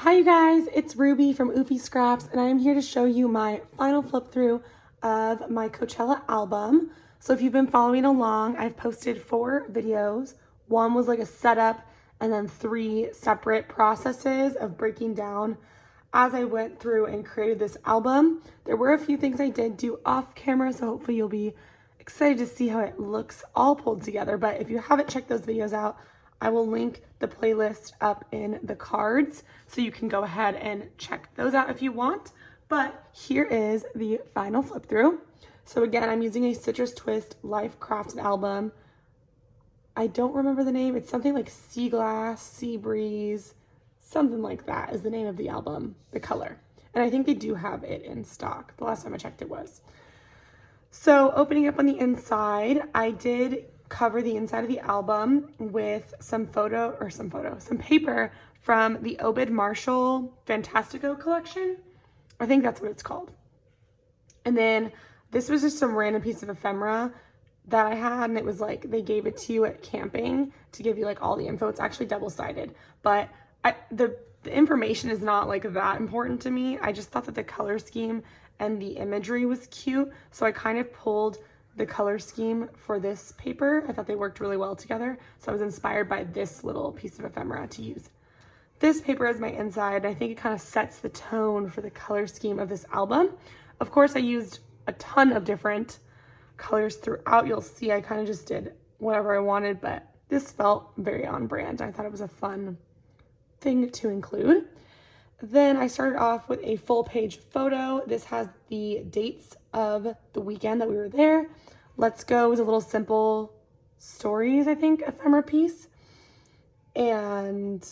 Hi you guys, it's Ruby from Oofy Scraps, and I am here to show you my final flip through of my Coachella album. So if you've been following along, I've posted 4 videos. One was like a setup, and then 3 separate processes of breaking down as I went through and created this album. There were a few things I did do off camera, so hopefully you'll be excited to see how it looks all pulled together. But if you haven't checked those videos out, I will link the playlist up in the cards so you can go ahead and check those out if you want. But here is the final flip through. So again, I'm using a Citrus Twist Life Crafted album. I don't remember the name. It's something like Sea Glass, Sea Breeze, something like that is the name of the album, the color. And I think they do have it in stock. The last time I checked it was. So opening up on the inside, I did cover the inside of the album with some paper from the Obed Marshall Fantastico collection. I think that's what it's called. And then this was just some random piece of ephemera that I had, and it was like they gave it to you at camping to give you like all the info. It's actually double-sided, but the information is not like that important to me. I just thought that the color scheme and the imagery was cute, so I kind of pulled the color scheme for this paper. I thought they worked really well together, so I was inspired by this little piece of ephemera to use this paper as my inside. I think it kind of sets the tone for the color scheme of this album. Of course, I used a ton of different colors throughout. You'll see I kind of just did whatever I wanted, but this felt very on brand. I thought it was a fun thing to include. Then I started off with a full page photo. This has the dates of the weekend that we were there. Let's Go was a little simple stories, I think, ephemera piece. And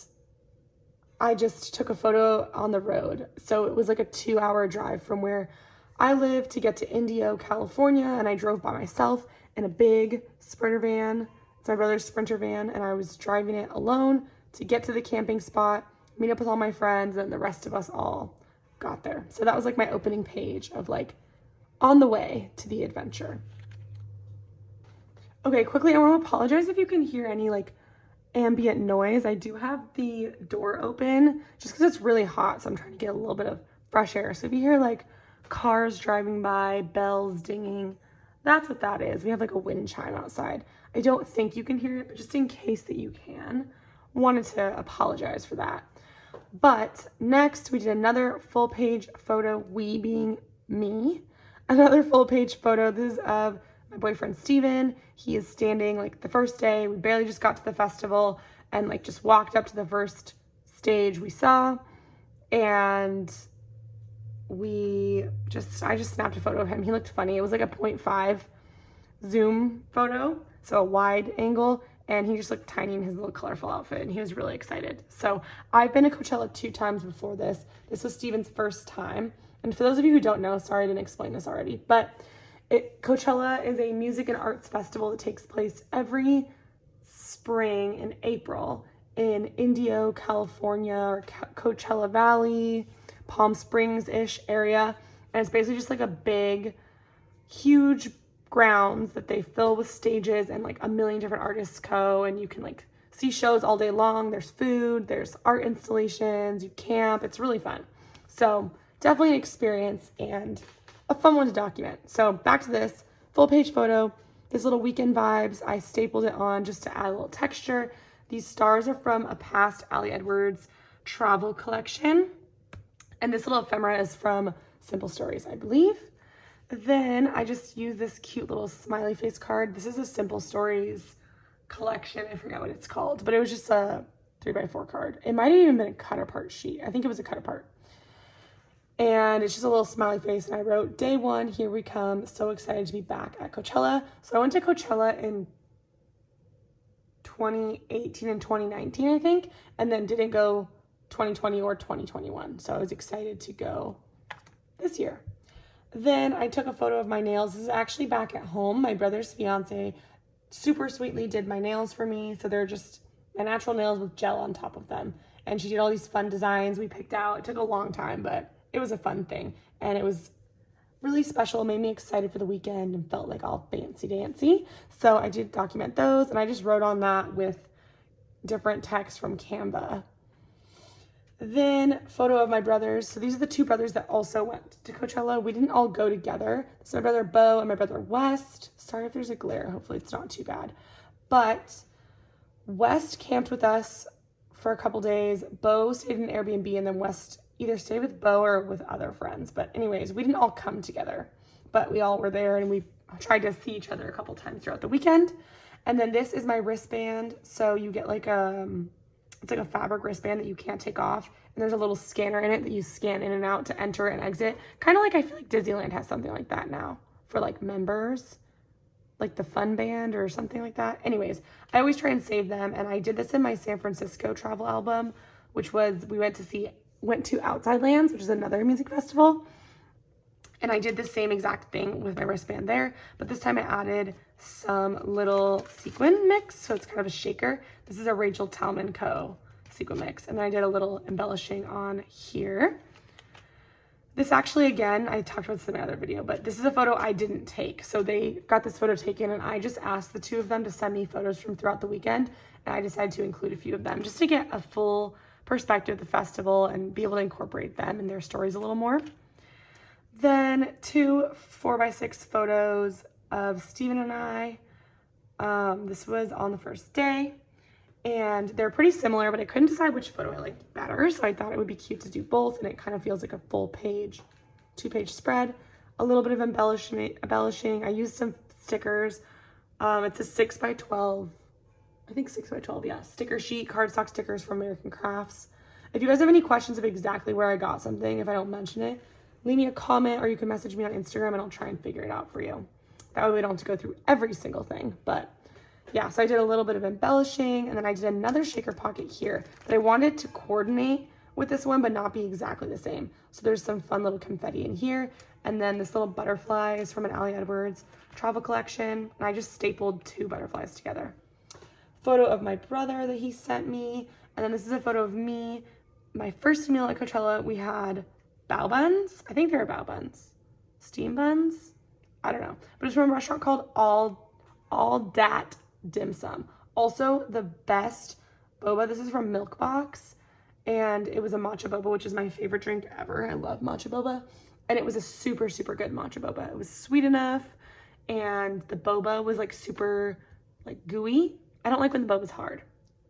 I just took a photo on the road. So it was like a 2-hour drive from where I live to get to Indio, California. And I drove by myself in a big Sprinter van. It's my brother's Sprinter van. And I was driving it alone to get to the camping spot, meet up with all my friends, and the rest of us all got there. So that was like my opening page of like on the way to the adventure. Okay, quickly, I want to apologize if you can hear any like ambient noise. I do have the door open just because it's really hot, so I'm trying to get a little bit of fresh air. So if you hear like cars driving by, bells dinging, that's what that is. We have like a wind chime outside. I don't think you can hear it, but just in case that you can, wanted to apologize for that. But next we did another full page photo, we being me, another full page photo. This is of my boyfriend Steven. He is standing like the first day. We barely just got to the festival and like just walked up to the first stage we saw, and I just snapped a photo of him. He looked funny. It was like a 0.5 zoom photo, so a wide angle, and he just looked tiny in his little colorful outfit, and he was really excited. So I've been to Coachella 2 times before this. This was Steven's first time. And for those of you who don't know, sorry I didn't explain this already, but Coachella is a music and arts festival that takes place every spring in April in Indio, California, or Coachella Valley, Palm Springs-ish area. And it's basically just like a big, huge grounds that they fill with stages, and like a million different artists go, and you can like see shows all day long. There's food, there's art installations, you camp. It's really fun. So definitely an experience and a fun one to document. So back to this full page photo, this little weekend vibes. I stapled it on just to add a little texture. These stars are from a past Allie Edwards travel collection, and this little ephemera is from Simple Stories, I believe. Then I just use this cute little smiley face card. This is a Simple Stories collection. I forgot what it's called, but it was just a 3x4 card. It might have even been a cut apart sheet. I think it was a cut apart. And it's just a little smiley face. And I wrote, day 1, here we come. So excited to be back at Coachella. So I went to Coachella in 2018 and 2019, I think, and then didn't go 2020 or 2021. So I was excited to go this year. Then I took a photo of my nails. This is actually back at home. My brother's fiance super sweetly did my nails for me. So they're just my natural nails with gel on top of them. And she did all these fun designs we picked out. It took a long time, but it was a fun thing. And it was really special. It made me excited for the weekend and felt like all fancy dancy. So I did document those, and I just wrote on that with different text from Canva. Then photo of my brothers. So these are the two brothers that also went to Coachella. We didn't all go together. So my brother Bo and my brother West. Sorry if there's a glare. Hopefully it's not too bad. But West camped with us for a couple days. Bo stayed in an Airbnb, and then West either stayed with Bo or with other friends. But anyways, we didn't all come together, but we all were there, and we tried to see each other a couple times throughout the weekend. And then this is my wristband. So you get like it's like a fabric wristband that you can't take off. And there's a little scanner in it that you scan in and out to enter and exit. Kind of like, I feel like Disneyland has something like that now for like members, like the Fun Band or something like that. Anyways, I always try and save them. And I did this in my San Francisco travel album, which was, we went to Outside Lands, which is another music festival. And I did the same exact thing with my wristband there, but this time I added some little sequin mix. So it's kind of a shaker. This is a Rachel Talman Co. sequin mix. And then I did a little embellishing on here. This actually, again, I talked about this in my other video, but this is a photo I didn't take. So they got this photo taken, and I just asked the two of them to send me photos from throughout the weekend. And I decided to include a few of them just to get a full perspective of the festival and be able to incorporate them and their stories a little more. Then 2 4x6 photos of Steven and I. This was on the first day, and they're pretty similar, but I couldn't decide which photo I liked better, so I thought it would be cute to do both, and it kind of feels like a full page, 2-page spread. A little bit of embellishing. I used some stickers. It's a 6x12, I think 6x12, yeah, sticker sheet, cardstock stickers from American Crafts. If you guys have any questions of exactly where I got something, if I don't mention it, leave me a comment, or you can message me on Instagram and I'll try and figure it out for you. That way we don't have to go through every single thing. But yeah, so I did a little bit of embellishing, and then I did another shaker pocket here that I wanted to coordinate with this one, but not be exactly the same. So there's some fun little confetti in here. And then this little butterfly is from an Ali Edwards travel collection. And I just stapled 2 butterflies together. Photo of my brother that he sent me. And then this is a photo of me. My first meal at Coachella, we had bao buns. I think they were bao buns. Steam buns? I don't know. But it's from a restaurant called All Dat Dim Sum. Also, the best boba. This is from Milk Box. And it was a matcha boba, which is my favorite drink ever. I love matcha boba. And it was a super, super good matcha boba. It was sweet enough. And the boba was like super like gooey. I don't like when the boba's hard.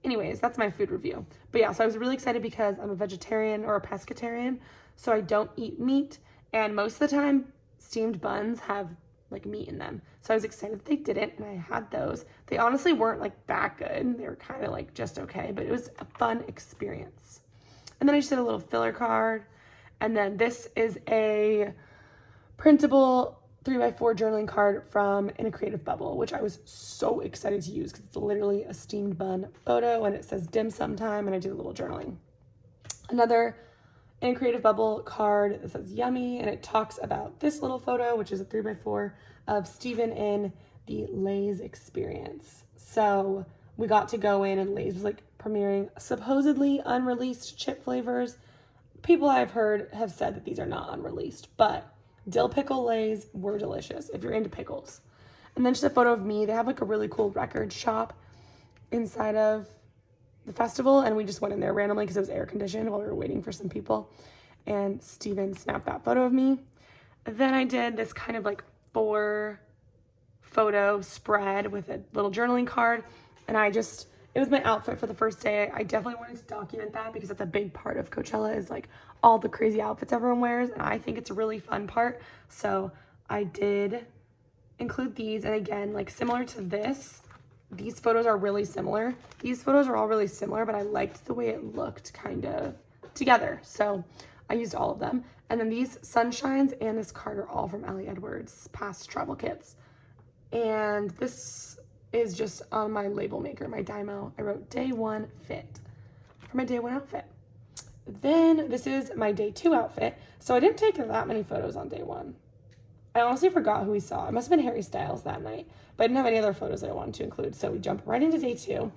Anyways, that's my food review. But yeah, so I was really excited because I'm a vegetarian or a pescatarian. So I don't eat meat, and most of the time steamed buns have like meat in them. So I was excited that they didn't, and I had those. They honestly weren't like that good. They were kind of like just okay, but it was a fun experience. And then I just did a little filler card. And then this is a printable 3x4 journaling card from In a Creative Bubble, which I was so excited to use because it's literally a steamed bun photo, and it says dim sum time, and I did a little journaling. Another In a Creative Bubble card that says yummy, and it talks about this little photo, which is a 3x4 of Steven in the Lay's experience. So we got to go in, and Lay's was like premiering supposedly unreleased chip flavors. People I've heard have said that these are not unreleased, but dill pickle Lay's were delicious if you're into pickles. And then just a photo of me. They have like a really cool record shop inside of the festival, and we just went in there randomly because it was air conditioned while we were waiting for some people, and Steven snapped that photo of me. Then I did this kind of like 4 photo spread with a little journaling card, and it was my outfit for the first day. I definitely wanted to document that because that's a big part of Coachella, is like all the crazy outfits everyone wears, and I think it's a really fun part. So I did include these, and again, like similar to this, these photos are really similar. These photos are all really similar, but I liked the way it looked kind of together. So I used all of them. And then these sunshines and this card are all from Ali Edwards' past travel kits. And this is just on my label maker, my Dymo. I wrote day 1 fit for my day 1 outfit. Then this is my day 2 outfit. So I didn't take that many photos on day 1. I honestly forgot who we saw. It must have been Harry Styles that night, but I didn't have any other photos that I wanted to include. So we jump right into day 2.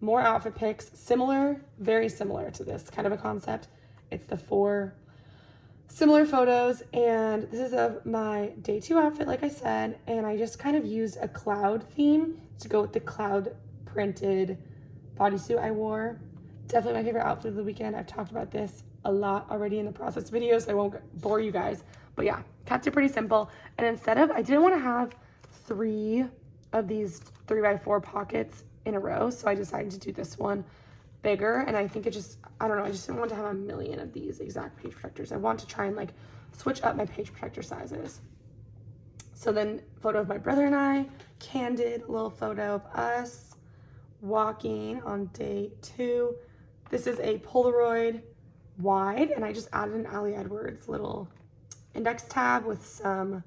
More outfit pics, similar, very similar to this kind of a concept. It's the 4 similar photos, and this is of my day 2 outfit, like I said, and I just kind of used a cloud theme to go with the cloud printed bodysuit I wore. Definitely my favorite outfit of the weekend. I've talked about this a lot already in the process videos, so I won't bore you guys. But yeah, kept it pretty simple. And instead of, I didn't want to have 3 of these 3x4 pockets in a row, so I decided to do this one bigger. And I think it just, I don't know, I just didn't want to have a million of these exact page protectors. I want to try and like switch up my page protector sizes. So then photo of my brother and I, candid little photo of us walking on day 2. This is a Polaroid wide, and I just added an Ali Edwards little index tab with some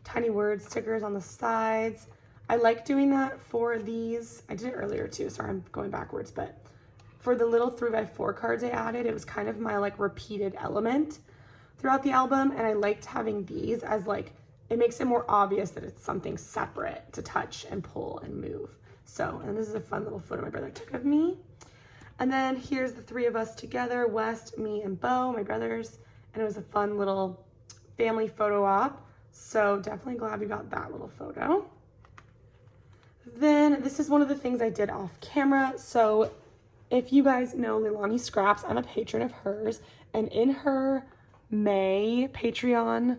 tiny word stickers on the sides. I like doing that for these. I did it earlier too, sorry I'm going backwards, but for the little 3x4 cards I added, it was kind of my like repeated element throughout the album, and I liked having these as like, it makes it more obvious that it's something separate to touch and pull and move. So, and this is a fun little photo my brother took of me. And then here's the 3 of us together, West, me, and Bo, my brothers. And it was a fun little family photo op. So definitely glad we got that little photo. Then this is one of the things I did off camera. So if you guys know Leilani Scraps, I'm a patron of hers. And in her May Patreon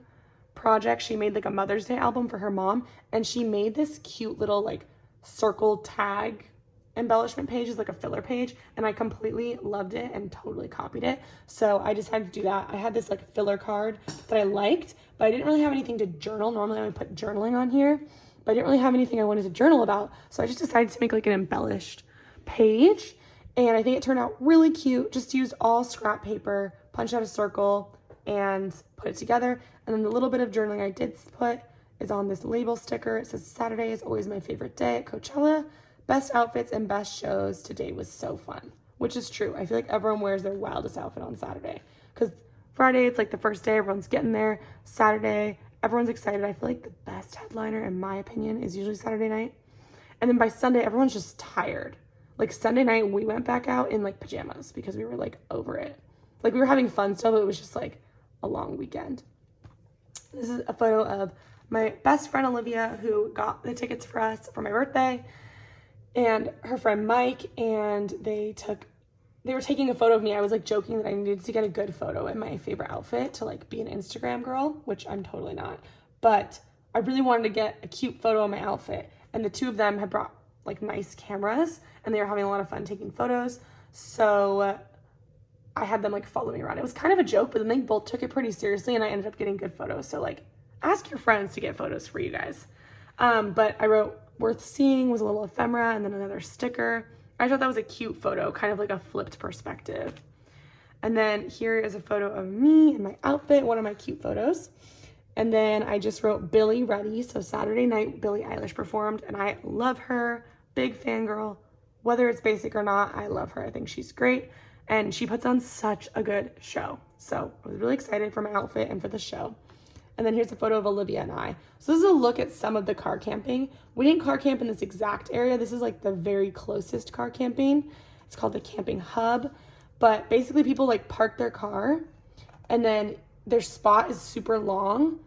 project, she made like a Mother's Day album for her mom. And she made this cute little like circle tag embellishment page, is like a filler page, and I completely loved it and totally copied it. So I decided to do that. I had this like filler card that I liked, but I didn't really have anything to journal. Normally I would put journaling on here, but I didn't really have anything I wanted to journal about. So I just decided to make like an embellished page, and I think it turned out really cute. Just used all scrap paper, punched out a circle, and put it together. And then the little bit of journaling I did put is on this label sticker. It says, "Saturday is always my favorite day at Coachella. Best outfits and best shows. Today was so fun," which is true. I feel like everyone wears their wildest outfit on Saturday, because Friday, it's like the first day, everyone's getting there. Saturday, everyone's excited. I feel like the best headliner, in my opinion, is usually Saturday night. And then by Sunday, everyone's just tired. Like Sunday night, we went back out in like pajamas because we were like over it. Like we were having fun still, but it was just like a long weekend. This is a photo of my best friend Olivia, who got the tickets for us for my birthday, and her friend Mike, and they were taking a photo of me. I was like joking that I needed to get a good photo in my favorite outfit to like be an Instagram girl, which I'm totally not, but I really wanted to get a cute photo of my outfit, and the 2 of them had brought like nice cameras, and they were having a lot of fun taking photos. So I had them like follow me around. It was kind of a joke, but then they both took it pretty seriously, and I ended up getting good photos. So like, ask your friends to get photos for you guys. But I wrote "worth seeing" was a little ephemera, and then another sticker. I thought that was a cute photo, kind of like a flipped perspective. And then here is a photo of me in my outfit, one of my cute photos. And then I just wrote "Billie ready." So Saturday night, Billie Eilish performed, and I love her, big fangirl. Whether it's basic or not, I love her. I think she's great, and she puts on such a good show. So I was really excited for my outfit and for the show. And then here's a photo of Olivia and I. So this is a look at some of the car camping. We didn't car camp in this exact area. This is like the very closest car camping. It's called the camping hub. But basically people like park their car, and then their spot is super long,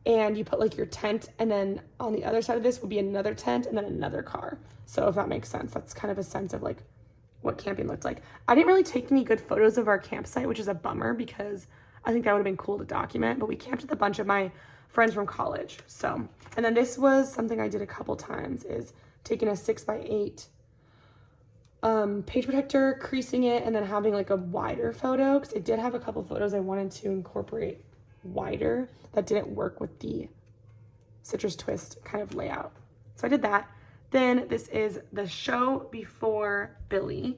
and you put like your tent, and then on the other side of this would be another tent and then another car. So if that makes sense, that's kind of a sense of like what camping looks like. I didn't really take any good photos of our campsite, which is a bummer because I think that would have been cool to document, but we camped with a bunch of my friends from college. So, and then this was something I did a couple times, is taking a 6x8 page protector, creasing it, and then having like a wider photo, because I did have a couple photos I wanted to incorporate wider that didn't work with the citrus twist kind of layout. So I did that. Then this is the show before Billie.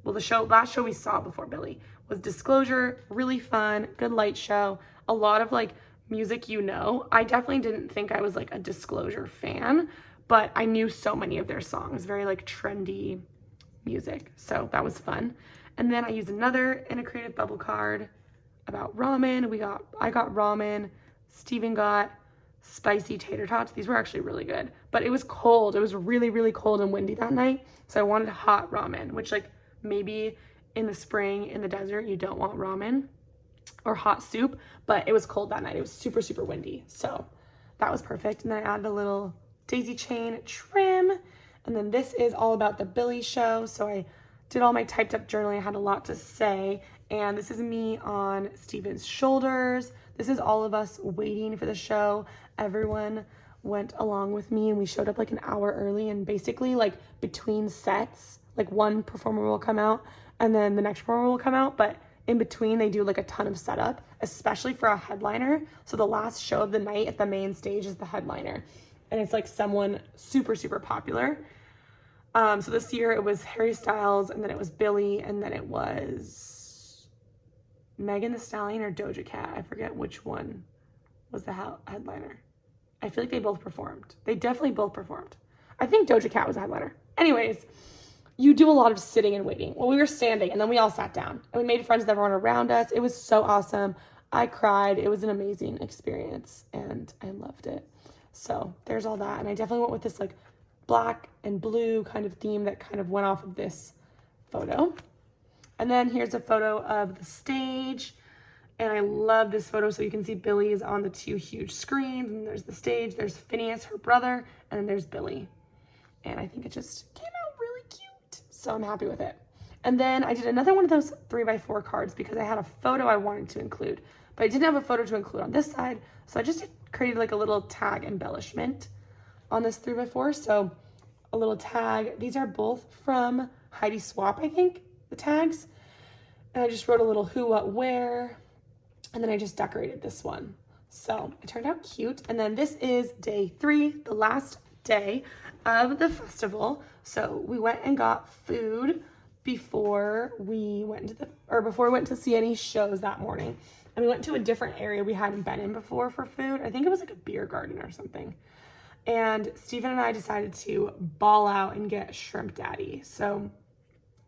Well, the last show we saw before Billie was Disclosure. Really fun, good light show, a lot of like music, you know. I definitely didn't think I was like a Disclosure fan, but I knew so many of their songs, very like trendy music. So that was fun. And then I used another In a Creative bubble card about ramen. I got ramen, Steven got spicy tater tots. These were actually really good, but it was cold. It was really, really cold and windy that night. So I wanted hot ramen, which like maybe in the spring in the desert, you don't want ramen or hot soup, but it was cold that night. It was super, super windy. So that was perfect. And then I added a little daisy chain trim. And then this is all about the Billie show. So I did all my typed up journaling. I had a lot to say. And this is me on Steven's shoulders. This is all of us waiting for the show. Everyone went along with me and we showed up like an hour early, and basically like between sets, like one performer will come out and then the next performer will come out, but in between they do like a ton of setup, especially for a headliner. So the last show of the night at the main stage is the headliner, and it's like someone super, super popular. So this year it was Harry Styles, and then it was Billy, and then it was Megan Thee Stallion or Doja Cat. I forget which one was the headliner. I feel like they both performed. They definitely both performed. I think Doja Cat was a headliner. Anyways, you do a lot of sitting and waiting. Well, we were standing, and then we all sat down, and we made friends with everyone around us. It was so awesome. I cried. It was an amazing experience, and I loved it. So there's all that, and I definitely went with this like black and blue kind of theme that kind of went off of this photo. And then here's a photo of the stage. And I love this photo. So you can see Billy is on the two huge screens, and there's the stage, there's Phineas, her brother, and then there's Billy. And I think it just came out really cute. So I'm happy with it. And then I did another one of those 3x4 cards because I had a photo I wanted to include, but I didn't have a photo to include on this side. So I just created like a little tag embellishment on this 3x4. So a little tag. These are both from Heidi Swap, I think, the tags. And I just wrote a little who, what, where. And then I just decorated this one. So it turned out cute. And then this is day 3, the last day of the festival. So we went and got food before we went to see any shows that morning. And we went to a different area we hadn't been in before for food. I think it was like a beer garden or something. And Steven and I decided to ball out and get Shrimp Daddy. So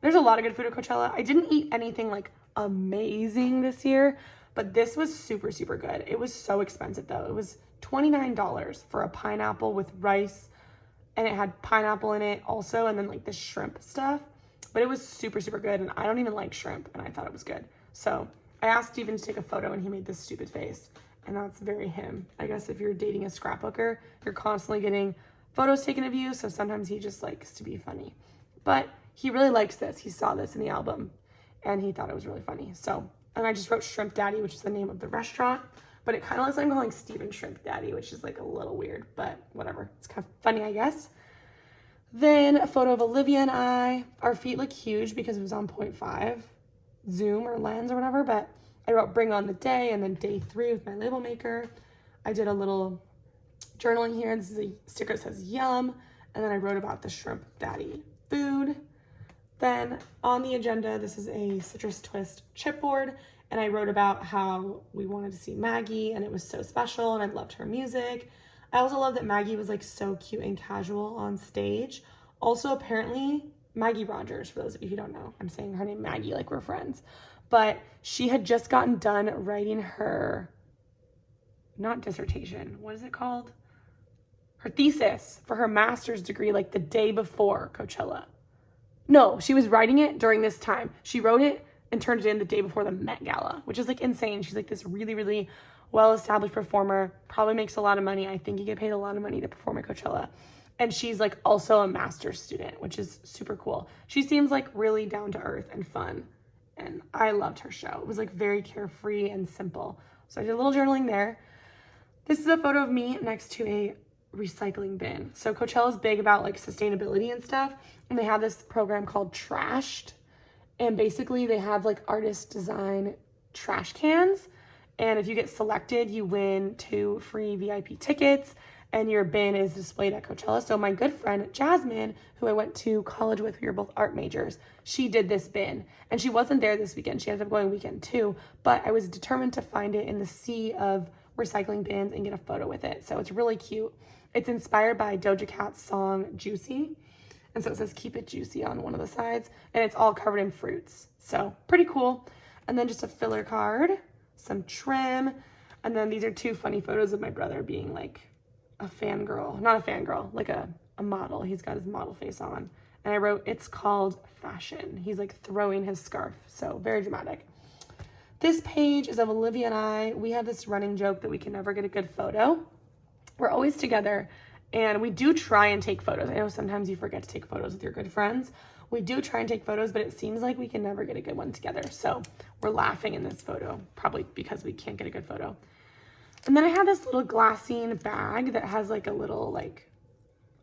there's a lot of good food at Coachella. I didn't eat anything like amazing this year, but this was super, super good. It was so expensive though. It was $29 for a pineapple with rice, and it had pineapple in it also, and then like the shrimp stuff. But it was super, super good, and I don't even like shrimp, and I thought it was good. So I asked Steven to take a photo, and he made this stupid face, and that's very him. I guess if you're dating a scrapbooker, you're constantly getting photos taken of you, so sometimes he just likes to be funny. But he really likes this. He saw this in the album, and he thought it was really funny. So, and I just wrote Shrimp Daddy, which is the name of the restaurant, but it kind of looks like I'm calling Steven Shrimp Daddy, which is like a little weird, but whatever. It's kind of funny, I guess. Then a photo of Olivia and I. Our feet look huge because it was on 0.5 zoom or lens or whatever, but I wrote bring on the day, and then day 3 with my label maker. I did a little journaling here. This is a sticker that says yum, and then I wrote about the Shrimp Daddy food. Then on the agenda, this is a citrus twist chipboard, and I wrote about how we wanted to see Maggie, and it was so special, and I loved her music. I also love that Maggie was like so cute and casual on stage. Also, apparently, Maggie Rogers, for those of you who don't know, I'm saying her name Maggie like we're friends, but she had just gotten done writing her, not dissertation, what is it called? Her thesis for her master's degree like the day before Coachella. No, she was writing it during this time. She wrote it and turned it in the day before the Met Gala, which is like insane. She's like this really, really well-established performer, probably makes a lot of money. I think you get paid a lot of money to perform at Coachella. And she's like also a master's student, which is super cool. She seems like really down to earth and fun. And I loved her show. It was like very carefree and simple. So I did a little journaling there. This is a photo of me next to a recycling bin. So Coachella is big about like sustainability and stuff. And they have this program called Trashed. And basically they have like artists design trash cans. And if you get selected, you win 2 free VIP tickets, and your bin is displayed at Coachella. So my good friend Jasmine, who I went to college with, we were both art majors, she did this bin, and she wasn't there this weekend. She ended up going weekend 2, but I was determined to find it in the sea of recycling bins and get a photo with it. So it's really cute. It's inspired by Doja Cat's song Juicy. And so it says keep it juicy on one of the sides, and it's all covered in fruits. So pretty cool. And then just a filler card, some trim, and then these are 2 funny photos of my brother being like a fangirl, not a fangirl, like a model. He's got his model face on. And I wrote, it's called fashion. He's like throwing his scarf. So very dramatic. This page is of Olivia and I. We have this running joke that we can never get a good photo. We're always together, and we do try and take photos. I know sometimes you forget to take photos with your good friends. We do try and take photos, but it seems like we can never get a good one together. So we're laughing in this photo, probably because we can't get a good photo. And then I have this little glassine bag that has like a little, like,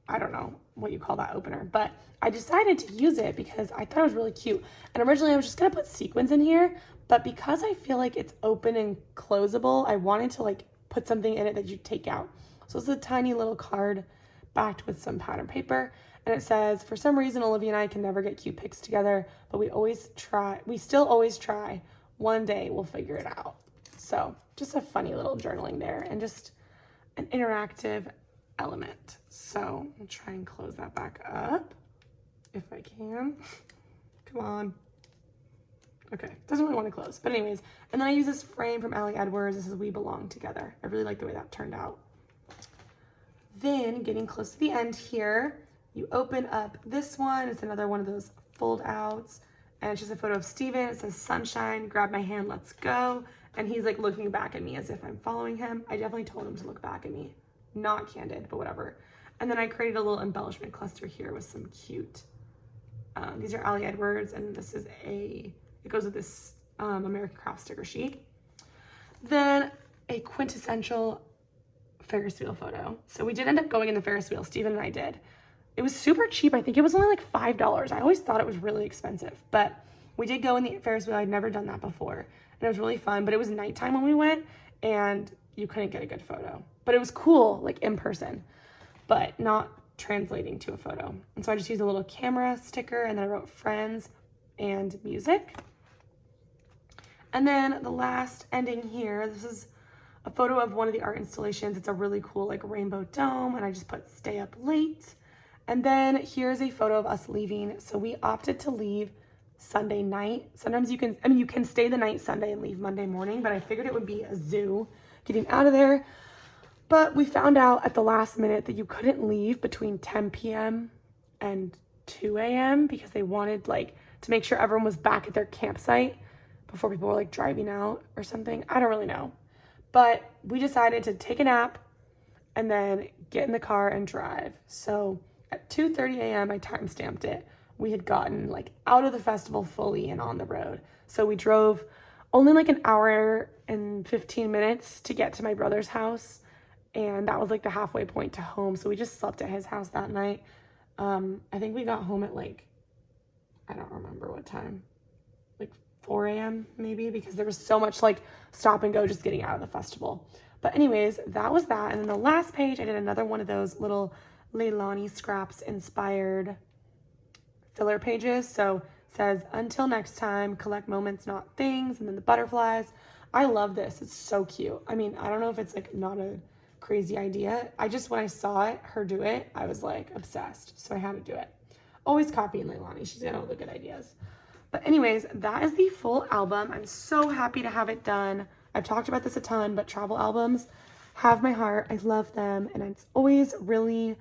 I don't know what you call that opener, but I decided to use it because I thought it was really cute. And originally I was just gonna put sequins in here, but because I feel like it's open and closable, I wanted to like put something in it that you take out. So it's a tiny little card backed with some pattern paper. And it says, for some reason, Olivia and I can never get cute pics together, but we still always try. One day we'll figure it out. So just a funny little journaling there and just an interactive element. So I'll try and close that back up if I can. Come on. Okay, doesn't really want to close, but anyways. And then I use this frame from Allie Edwards. This is We Belong Together. I really like the way that turned out. Then getting close to the end here, you open up this one. It's another one of those fold outs. And it's just a photo of Steven. It says sunshine, grab my hand, let's go. And he's like looking back at me as if I'm following him. I definitely told him to look back at me. Not candid, but whatever. And then I created a little embellishment cluster here with some cute, these are Allie Edwards, and this is it goes with this American Craft sticker sheet. Then a quintessential Ferris wheel photo. So we did end up going in the Ferris wheel, Steven and I did. It was super cheap. I think it was only like $5. I always thought it was really expensive, but we did go in the Ferris wheel. I'd never done that before. And it was really fun, but it was nighttime when we went and you couldn't get a good photo. But it was cool, like in person, but not translating to a photo. And so I just used a little camera sticker and then I wrote friends and music. And then the last ending here, this is a photo of one of the art installations. It's a really cool like rainbow dome and I just put stay up late. And then here's a photo of us leaving. So we opted to leave Sunday night. Sometimes you can stay the night Sunday and leave Monday morning, but I figured it would be a zoo getting out of there. But we found out at the last minute that you couldn't leave between 10 p.m. and 2 a.m. because they wanted like to make sure everyone was back at their campsite before people were like driving out or something. I don't really know. But we decided to take a nap and then get in the car and drive. So at 2:30 a.m., I timestamped it. We had gotten like out of the festival fully and on the road. So we drove only like an hour and 15 minutes to get to my brother's house. And that was like the halfway point to home. So we just slept at his house that night. I think we got home at like, I don't remember what time, like 4 a.m. maybe, because there was so much like stop and go just getting out of the festival. But anyways, that was that. And then the last page, I did another one of those little Leilani Scraps inspired filler pages. So it says, until next time, collect moments, not things. And then the butterflies. I love this. It's so cute. I mean, I don't know if it's like not a crazy idea. When I saw her do it, I was like obsessed. So I had to do it. Always copying Leilani. She's got all the good ideas. But anyways, that is the full album. I'm so happy to have it done. I've talked about this a ton, but travel albums have my heart. I love them. And it's always really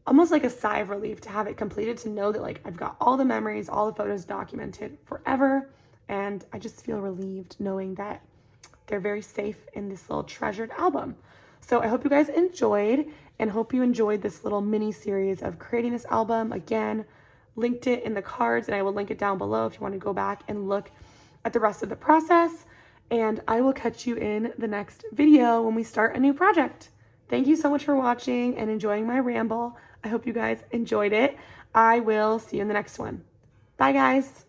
almost like a sigh of relief to have it completed, to know that like I've got all the memories, all the photos documented forever. And I just feel relieved knowing that they're very safe in this little treasured album. So I hope you guys enjoyed and hope you enjoyed this little mini series of creating this album. Again, linked it in the cards and I will link it down below if you want to go back and look at the rest of the process. And I will catch you in the next video when we start a new project. Thank you so much for watching and enjoying my ramble. I hope you guys enjoyed it. I will see you in the next one. Bye guys.